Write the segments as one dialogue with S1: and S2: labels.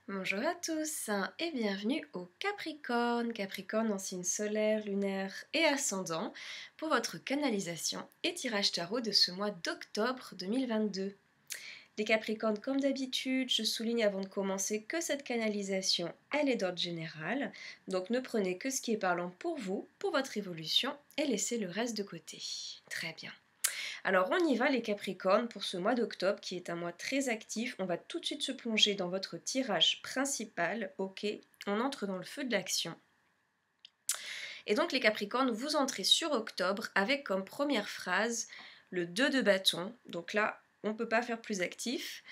S1: Bonjour à tous et bienvenue au Capricorne, Capricorne en signe solaire, lunaire et ascendant pour votre canalisation et tirage tarot de ce mois d'octobre 2022. Les Capricornes, comme d'habitude, je souligne avant de commencer que cette canalisation, elle est d'ordre général, donc ne prenez que ce qui est parlant pour vous, pour votre évolution et laissez le reste de côté. Très bien. Alors on y va les Capricornes pour ce mois d'octobre qui est un mois très actif. On va tout de suite se plonger dans votre tirage principal. Ok, on entre dans le feu de l'action. Et donc les Capricornes, vous entrez sur octobre avec comme première phrase le 2 de bâton. Donc là, on ne peut pas faire plus actif.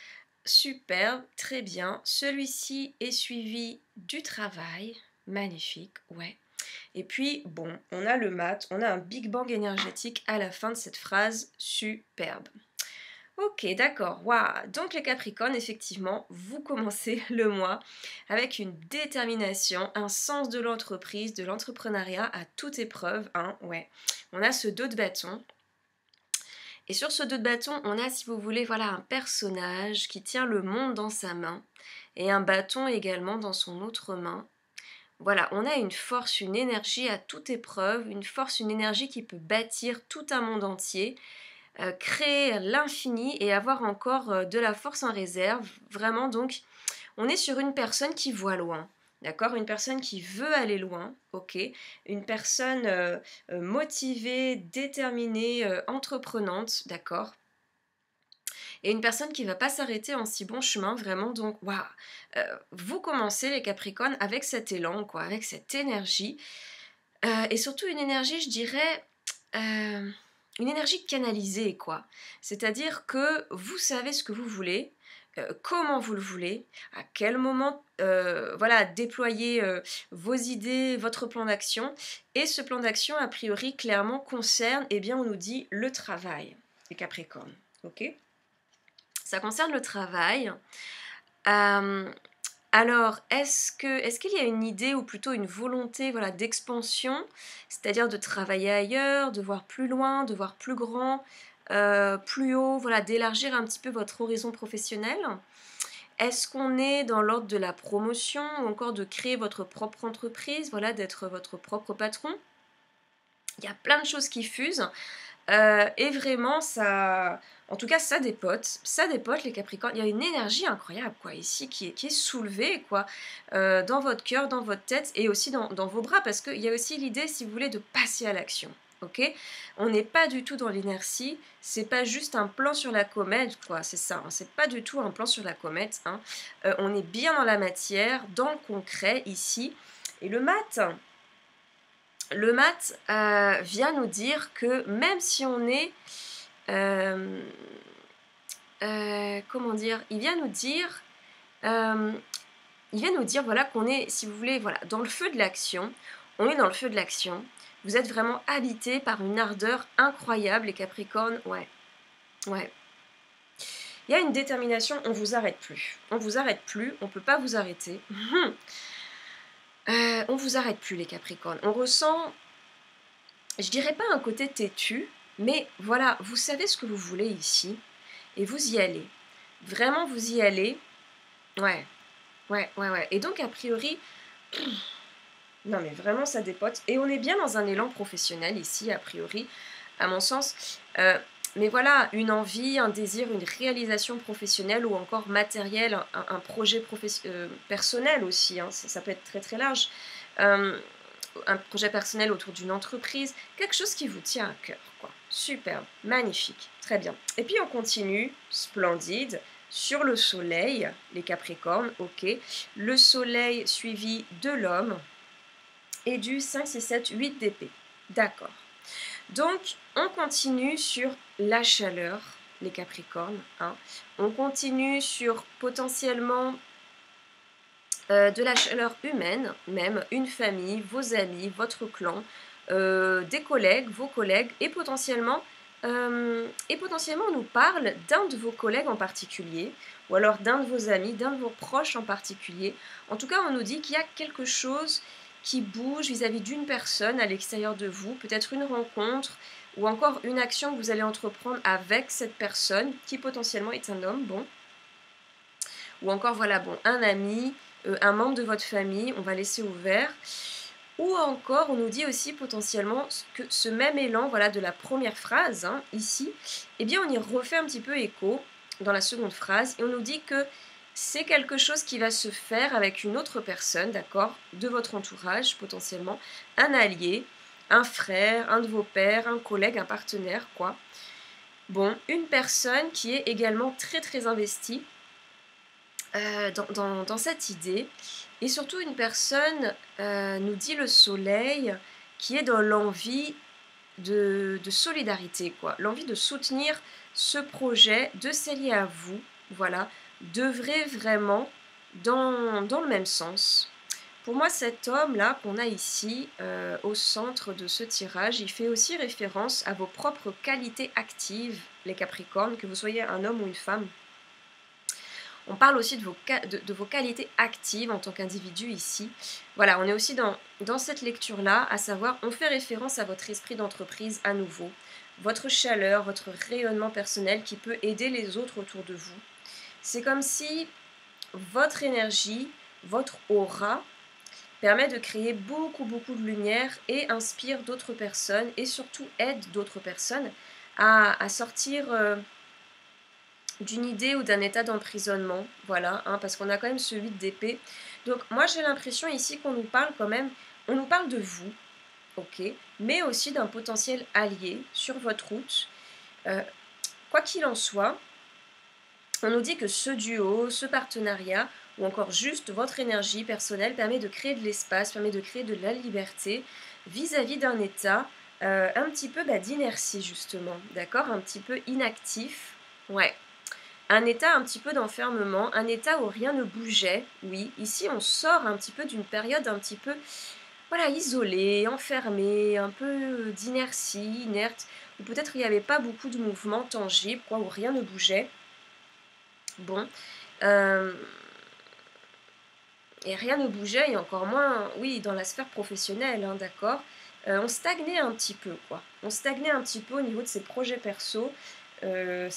S1: Superbe, très bien. Celui-ci est suivi du travail. Magnifique, ouais. Et puis, bon, on a le mat, on a un Big Bang énergétique à la fin de cette phrase, superbe. Ok, d'accord, waouh. Donc les Capricornes, effectivement, vous commencez le mois avec une détermination, un sens de l'entreprise, de l'entrepreneuriat à toute épreuve, hein, ouais. On a ce 2 de bâton. Et sur ce 2 de bâton, on a, si vous voulez, voilà, un personnage qui tient le monde dans sa main et un bâton également dans son autre main. Voilà, on a une force, une énergie à toute épreuve, une force, une énergie qui peut bâtir tout un monde entier, créer l'infini et avoir encore de la force en réserve. Vraiment, donc, on est sur une personne qui voit loin. D'accord, une personne qui veut aller loin, ok, une personne motivée, déterminée, entreprenante, d'accord, et une personne qui ne va pas s'arrêter en si bon chemin, vraiment. Donc, waouh, vous commencez les Capricornes avec cet élan, quoi, avec cette énergie, et surtout une énergie, je dirais, une énergie canalisée, quoi. C'est-à-dire que vous savez ce que vous voulez, comment vous le voulez, à quel moment, voilà, déployer vos idées, votre plan d'action. Et ce plan d'action, a priori, clairement concerne, eh bien, on nous dit le travail, les Capricornes, ok. Ça concerne le travail. Euh, alors, est-ce qu'il y a une idée ou plutôt une volonté, voilà, d'expansion, c'est-à-dire de travailler ailleurs, de voir plus loin, de voir plus grand, plus haut, voilà, d'élargir un petit peu votre horizon professionnel? Est-ce qu'on est dans l'ordre de la promotion ou encore de créer votre propre entreprise, voilà, d'être votre propre patron? Il y a plein de choses qui fusent. Et vraiment, ça, en tout cas, ça dépote les Capricornes. Il y a une énergie incroyable, quoi, ici, qui est soulevée, quoi, dans votre cœur, dans votre tête et aussi dans vos bras, parce qu'il y a aussi l'idée, si vous voulez, de passer à l'action. Ok, on n'est pas du tout dans l'inertie, c'est pas juste un plan sur la comète, quoi, c'est ça, hein, c'est pas du tout un plan sur la comète, hein. On est bien dans la matière, dans le concret ici, et le mat vient nous dire que même si on est, euh, comment dire, euh, il vient nous dire voilà qu'on est, si vous voulez, voilà, dans le feu de l'action. On est dans le feu de l'action. Vous êtes vraiment habité par une ardeur incroyable, les Capricornes. Ouais, ouais. Il y a une détermination. On vous arrête plus. On vous arrête plus. On peut pas vous arrêter. On vous arrête plus, les Capricornes. On ressent, je dirais pas un côté têtu, mais voilà, vous savez ce que vous voulez ici, et vous y allez. Vraiment, vous y allez. Ouais, ouais, ouais, ouais. Et donc, a priori, non mais vraiment, ça dépote. Et on est bien dans un élan professionnel ici, a priori, à mon sens. Mais voilà, une envie, un désir, une réalisation professionnelle ou encore matérielle, un projet personnel aussi, hein, ça peut être très très large. Euh, un projet personnel autour d'une entreprise, quelque chose qui vous tient à cœur, quoi. Superbe, magnifique, très bien. Et puis on continue, splendide, sur le soleil, les Capricornes, ok. Le soleil suivi de l'homme et du 5, 6, 7, 8 d'épée. D'accord. Donc on continue sur la chaleur, les Capricornes, hein. On continue sur potentiellement de la chaleur humaine, même une famille, vos amis, votre clan, des collègues, vos collègues, et potentiellement on nous parle d'un de vos collègues en particulier, ou alors d'un de vos amis, d'un de vos proches en particulier. En tout cas, on nous dit qu'il y a quelque chose qui bouge vis-à-vis d'une personne à l'extérieur de vous, peut-être une rencontre, ou encore une action que vous allez entreprendre avec cette personne, qui potentiellement est un homme, bon, ou encore voilà, bon, un ami, un membre de votre famille, on va laisser ouvert. Ou encore, on nous dit aussi potentiellement que ce même élan, voilà, de la première phrase, hein, ici, eh bien, on y refait un petit peu écho dans la seconde phrase, et on nous dit que c'est quelque chose qui va se faire avec une autre personne, d'accord, de votre entourage, potentiellement, un allié, un frère, un de vos pères, un collègue, un partenaire, quoi. Bon, une personne qui est également très très investie dans cette idée. Et surtout une personne, nous dit le soleil, qui est dans l'envie de solidarité, quoi. L'envie de soutenir ce projet, de s'allier à vous, voilà, d'œuvrer vraiment dans le même sens. Pour moi, cet homme-là qu'on a ici, au centre de ce tirage, il fait aussi référence à vos propres qualités actives, les Capricornes, que vous soyez un homme ou une femme. On parle aussi de vos qualités actives en tant qu'individu ici. Voilà, on est aussi dans cette lecture-là, à savoir, on fait référence à votre esprit d'entreprise à nouveau, votre chaleur, votre rayonnement personnel qui peut aider les autres autour de vous. C'est comme si votre énergie, votre aura, permet de créer beaucoup, beaucoup de lumière et inspire d'autres personnes et surtout aide d'autres personnes à sortir d'une idée ou d'un état d'emprisonnement, voilà, hein, parce qu'on a quand même ce 8 d'épée. Donc moi j'ai l'impression ici qu'on nous parle quand même, on nous parle de vous, ok, mais aussi d'un potentiel allié sur votre route. Quoi qu'il en soit, on nous dit que ce duo, ce partenariat, ou encore juste votre énergie personnelle permet de créer de l'espace, permet de créer de la liberté vis-à-vis d'un état un petit peu d'inertie justement, d'accord, un petit peu inactif, ouais. Un état un petit peu d'enfermement, un état où rien ne bougeait, oui. Ici, on sort un petit peu d'une période un petit peu, voilà, isolée, enfermée, un peu d'inertie, inerte, où peut-être il n'y avait pas beaucoup de mouvements tangibles, quoi, où rien ne bougeait. Bon. Et rien ne bougeait, et encore moins, oui, dans la sphère professionnelle, hein, d'accord. On stagnait un petit peu, quoi. On stagnait un petit peu au niveau de ses projets perso,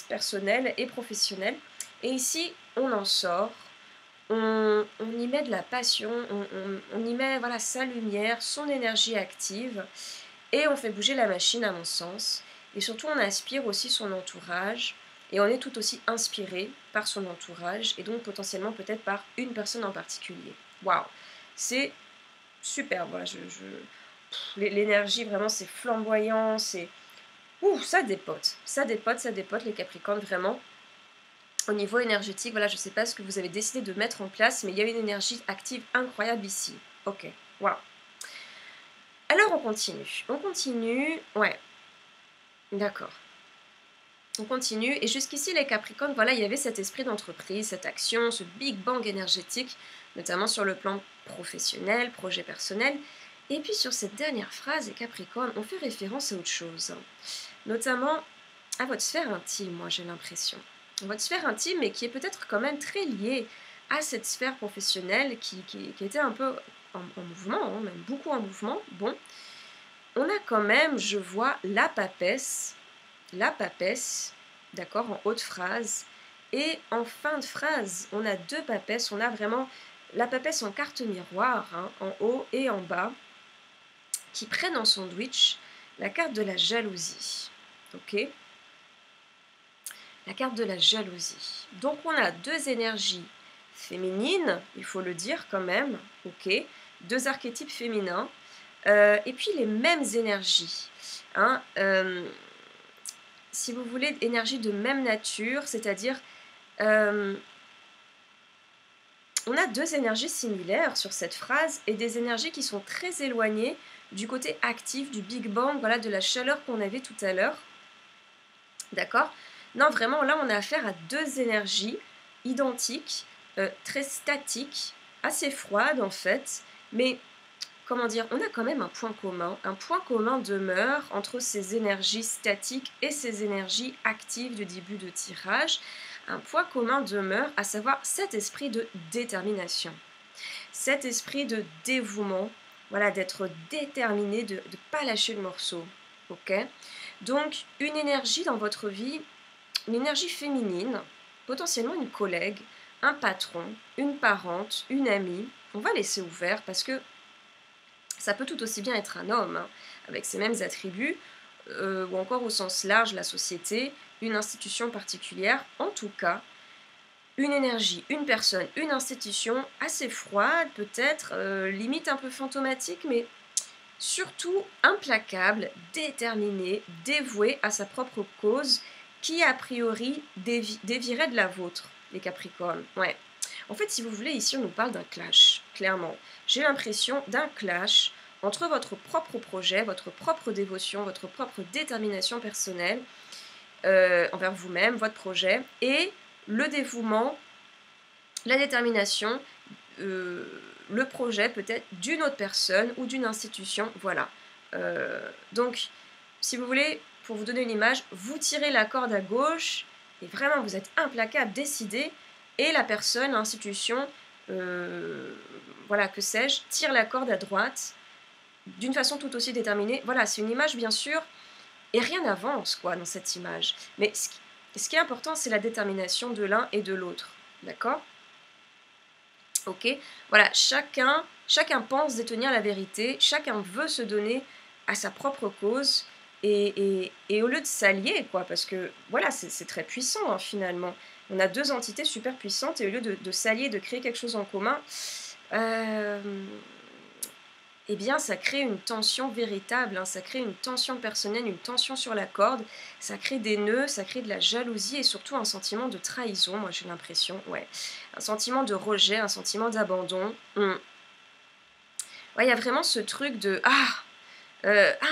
S1: personnels et professionnels. Et ici, on en sort, on y met de la passion, on y met voilà, sa lumière, son énergie active, et on fait bouger la machine à mon sens. Et surtout, on inspire aussi son entourage, et on est tout aussi inspiré par son entourage, et donc potentiellement peut-être par une personne en particulier. Waouh, c'est super, voilà, l'énergie vraiment c'est flamboyant, c'est... Ouh, ça dépote, ça dépote, ça dépote les Capricornes vraiment. Au niveau énergétique, voilà, je ne sais pas ce que vous avez décidé de mettre en place, mais il y a une énergie active incroyable ici. Ok, waouh. Alors on continue, ouais, d'accord. On continue, et jusqu'ici les Capricornes, voilà, il y avait cet esprit d'entreprise, cette action, ce big bang énergétique, notamment sur le plan professionnel, projet personnel. Et puis sur cette dernière phrase, les Capricornes, on fait référence à autre chose, notamment à votre sphère intime, moi j'ai l'impression. Votre sphère intime, mais qui est peut-être quand même très liée à cette sphère professionnelle qui était un peu en mouvement, hein, même beaucoup en mouvement. Bon, on a quand même, je vois, la papesse, d'accord, en haute phrase, et en fin de phrase, on a deux papesses, on a vraiment la papesse en carte miroir, hein, en haut et en bas, qui prennent en sandwich la carte de la jalousie, ok. La carte de la jalousie. Donc on a deux énergies féminines, il faut le dire quand même, ok, deux archétypes féminins, et puis les mêmes énergies, hein, si vous voulez, énergie de même nature, c'est-à-dire on a deux énergies similaires sur cette phrase et des énergies qui sont très éloignées du côté actif, du Big Bang, voilà, de la chaleur qu'on avait tout à l'heure. D'accord? Non, vraiment, là, on a affaire à deux énergies identiques, très statiques, assez froides en fait, mais comment dire, on a quand même un point commun. Un point commun demeure entre ces énergies statiques et ces énergies actives du début de tirage. Un point commun demeure, à savoir cet esprit de détermination, cet esprit de dévouement, voilà, d'être déterminé, de ne pas lâcher le morceau. Ok? Donc, une énergie dans votre vie, une énergie féminine, potentiellement une collègue, un patron, une parente, une amie, on va laisser ouvert parce que ça peut tout aussi bien être un homme, hein, avec ses mêmes attributs, ou encore au sens large, la société, une institution particulière. En tout cas, une énergie, une personne, une institution assez froide, peut-être, limite un peu fantomatique, mais surtout implacable, déterminée, dévouée à sa propre cause, qui a priori dévierait de la vôtre, les Capricornes. Ouais. En fait, si vous voulez, ici on nous parle d'un clash, clairement. J'ai l'impression d'un clash entre votre propre projet, votre propre dévotion, votre propre détermination personnelle envers vous-même, votre projet, et le dévouement, la détermination, euh, le projet peut-être d'une autre personne ou d'une institution, voilà. Donc, si vous voulez, pour vous donner une image, vous tirez la corde à gauche, et vraiment vous êtes implacable, décidé, et la personne, l'institution, voilà, que sais-je, tire la corde à droite, d'une façon tout aussi déterminée. Voilà, c'est une image bien sûr, et rien n'avance quoi dans cette image. Mais ce qui est important, c'est la détermination de l'un et de l'autre, d'accord? Ok, voilà, chacun pense détenir la vérité, chacun veut se donner à sa propre cause, et au lieu de s'allier, quoi, parce que voilà, c'est très puissant hein, finalement. On a deux entités super puissantes, et au lieu de s'allier, de créer quelque chose en commun, euh, eh bien, ça crée une tension véritable, hein, ça crée une tension personnelle, une tension sur la corde, ça crée des nœuds, ça crée de la jalousie et surtout un sentiment de trahison, moi j'ai l'impression, ouais. Un sentiment de rejet, un sentiment d'abandon. Ouais, il y a vraiment ce truc de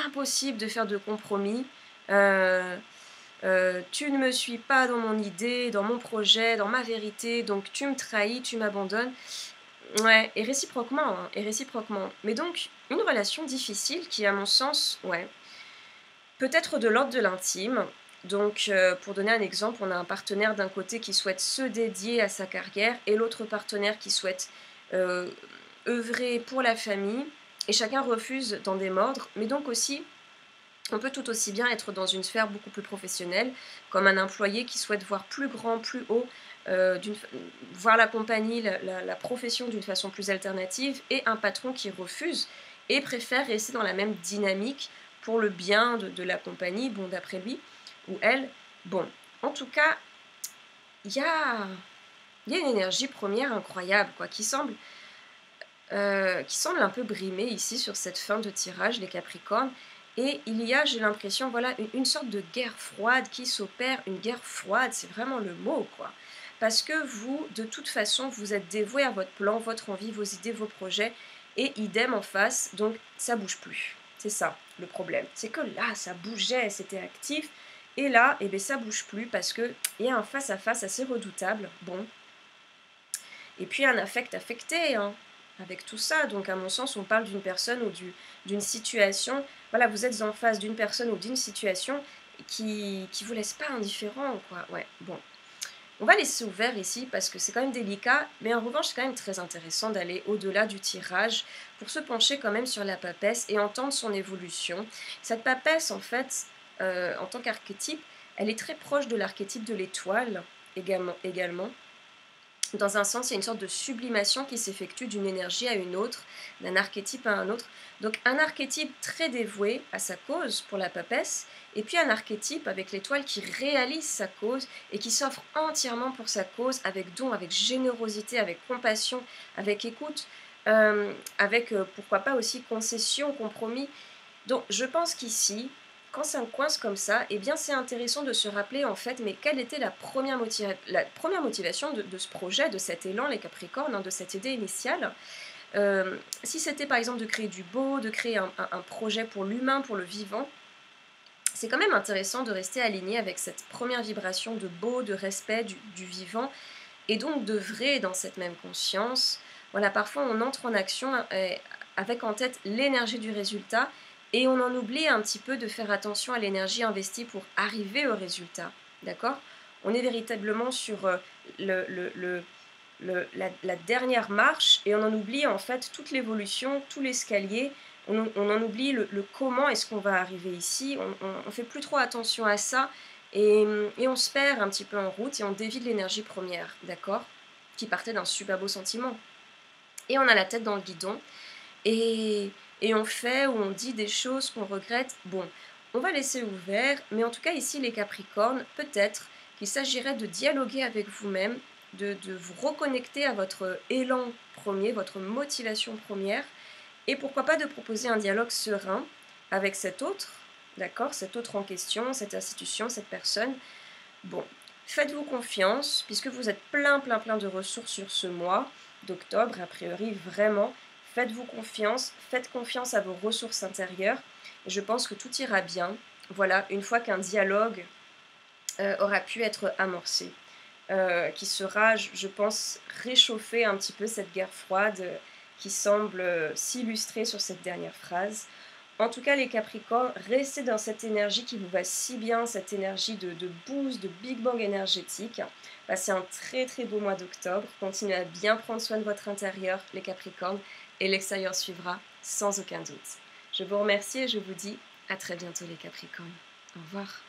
S1: impossible de faire de compromis. Euh, Tu ne me suis pas dans mon idée, dans mon projet, dans ma vérité, donc tu me trahis, tu m'abandonnes. Ouais, et réciproquement, hein, et réciproquement. Mais donc, une relation difficile qui, à mon sens, ouais, peut être de l'ordre de l'intime. Donc, pour donner un exemple, on a un partenaire d'un côté qui souhaite se dédier à sa carrière et l'autre partenaire qui souhaite euh, œuvrer pour la famille. Et chacun refuse d'en démordre. Mais donc aussi, on peut tout aussi bien être dans une sphère beaucoup plus professionnelle, comme un employé qui souhaite voir plus grand, plus haut, voir la compagnie, la profession d'une façon plus alternative, et un patron qui refuse et préfère rester dans la même dynamique pour le bien de la compagnie, bon, d'après lui ou elle. Bon, en tout cas, il y a, y a une énergie première incroyable, quoi, qui semble un peu brimée ici sur cette fin de tirage, les Capricornes. Et il y a, j'ai l'impression, voilà, une sorte de guerre froide qui s'opère. Une guerre froide, c'est vraiment le mot, quoi. Parce que vous, de toute façon, vous êtes dévoué à votre plan, votre envie, vos idées, vos projets, et idem en face, donc ça bouge plus. C'est ça, le problème. C'est que là, ça bougeait, c'était actif, et là, eh bien, ça bouge plus parce qu'il y a un face-à-face assez redoutable, bon. Et puis un affect affecté, hein, avec tout ça. Donc à mon sens, on parle d'une personne ou d'une situation. Voilà, vous êtes en face d'une personne ou d'une situation qui vous laisse pas indifférent, quoi. Ouais, bon. On va laisser ouvert ici parce que c'est quand même délicat, mais en revanche, c'est quand même très intéressant d'aller au-delà du tirage pour se pencher quand même sur la papesse et entendre son évolution. Cette papesse, en fait, en tant qu'archétype, elle est très proche de l'archétype de l'étoile également. Dans un sens, il y a une sorte de sublimation qui s'effectue d'une énergie à une autre, d'un archétype à un autre. Donc un archétype très dévoué à sa cause pour la papesse, et puis un archétype avec l'étoile qui réalise sa cause et qui s'offre entièrement pour sa cause, avec don, avec générosité, avec compassion, avec écoute, avec pourquoi pas aussi concession, compromis. Donc je pense qu'ici, quand ça me coince comme ça, eh bien c'est intéressant de se rappeler en fait, mais quelle était la première motivation de ce projet, de cet élan, les Capricornes, hein, de cette idée initiale. Si c'était par exemple de créer du beau, de créer un projet pour l'humain, pour le vivant, c'est quand même intéressant de rester aligné avec cette première vibration de beau, de respect du vivant, et donc de vrai dans cette même conscience. Voilà, parfois on entre en action avec en tête l'énergie du résultat, et on en oublie un petit peu de faire attention à l'énergie investie pour arriver au résultat. D'accord? On est véritablement sur la dernière marche, et on en oublie en fait toute l'évolution, tout l'escalier. On en oublie le comment est-ce qu'on va arriver ici. On fait plus trop attention à ça, et on se perd un petit peu en route et on dévie de l'énergie première. D'accord? qui partait d'un super beau sentiment. Et on a la tête dans le guidon, et, et on fait ou on dit des choses qu'on regrette. Bon, on va laisser ouvert, mais en tout cas ici les Capricornes, peut-être qu'il s'agirait de dialoguer avec vous-même, de vous reconnecter à votre élan premier, votre motivation première, et pourquoi pas de proposer un dialogue serein avec cet autre, d'accord, cet autre en question, cette institution, cette personne. Bon, faites-vous confiance, puisque vous êtes plein de ressources sur ce mois d'octobre, a priori vraiment, faites-vous confiance, faites confiance à vos ressources intérieures, et je pense que tout ira bien, voilà, une fois qu'un dialogue aura pu être amorcé, qui sera, je pense, réchauffer un petit peu cette guerre froide qui semble s'illustrer sur cette dernière phrase. En tout cas, les Capricornes, restez dans cette énergie qui vous va si bien, cette énergie de boost, de Big Bang énergétique. Passez un très beau mois d'octobre. Continuez à bien prendre soin de votre intérieur, les Capricornes, et l'extérieur suivra sans aucun doute. Je vous remercie et je vous dis à très bientôt, les Capricornes. Au revoir.